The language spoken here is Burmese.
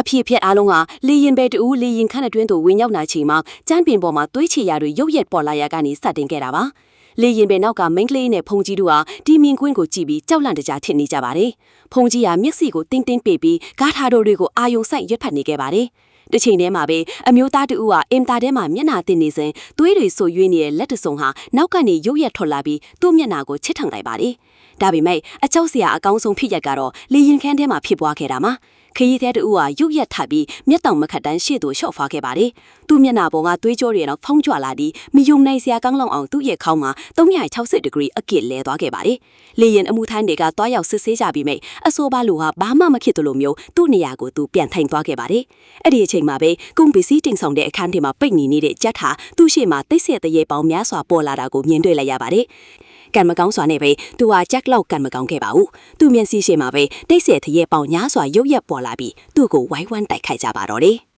အဖြစ်ဖြစ်အားလုံးကလေရင်ပဲတူလေရင်ခန့်အတွင်းသို့ဝင်ရောက်လာချိန်မှာကျန်းပင်ပေါ်မှာသွေးချေရာတွေရုပ်ရက်ပေါ်လာရာကနေစတင်ခဲ့တာပါလေရင်ပဲနောက်ကမိန်းကလေးနဲ့ဖုန်ကြီးတို့ဟာဒီမြင်ကွင်းကိုကြည့်ပြီးကြောက်လန့်တကြားထင်နေကြပါတယ်ဖုန်ကြီးကမျက်စိကိုတင်းတင်းပေပြီးဂါထာတော်တွေကိုအာယုံဆိုင်ရွက်ဖတ်နေခဲ့ပါတယ်တစ်ချိန်တည်းမှာပဲအမျိုးသားတူဟာအင်တာထဲမှာမျက်နှာတင်နေစဉ်သွေးတွေဆိုရွေးနေတဲ့လက်တစုံဟာနောက်ကနေရုပ်ရက်ထွက်လာပြီးသူ့မျက်နှာကိုချစ်ထန်လိုက်ပါတယ်ဒါပေမဲ့အကြောက်စရာအကောင်းဆုံးဖြစ်ရက်ကတော့လေရင်ခန်းထဲမှာဖြစ်ပွားခဲ့တာမှာခရီးသည်တူဟာရုပ်ရက်ထပ်ပြီးမျက်တောင်မခတ်တန်းရှေ့သို့လျှော့ဖွားခဲ့ပါတယ်။သူ့မျက်နှာပေါ်ကသွေးကြောတွေတော့ဖုံးကြွလာပြီးမယုံနိုင်စရာကောင်းလောက်အောင်သူ့ရဲ့ခေါင်းမှာ360ဒီဂရီအကစ်လဲသွားခဲ့ပါတယ်။လေရင်အမှုထမ်းတွေကတွားရောက်စစ်ဆေးကြပြီးမိအဆိုပါလူဟာဘာမှမဖြစ်သလိုမျိုးသူ့နေရာကိုသူပြန်ထိုင်သွားခဲ့ပါတယ်။အဲ့ဒီအချိန်မှာပဲကုန်ပစ္စည်းတင်ဆောင်တဲ့အခန်းထဲမှာပိတ်နေနေတဲ့ကြက်ဟာသူ့ရှေ့မှာတိတ်ဆိတ်တဲ့ရေပေါင်းများစွာပေါ်လာတာကိုမြင်တွေ့လိုက်ရပါတယ်။ကံမကောင်းစွာနဲ့ပဲသူဟာဂျက်လောက်ကံမကောင်းခဲ့ပါဘူးသူမျက်စိရှိမှာပဲတိတ်ဆိတ်တဲ့ရေပေါင်းများစွာရုပ်ရက်ပေါ်လာပြီးသူ့ကိုဝိုင်းဝန်းတိုက်ခိုက်ကြပါတော့တယ်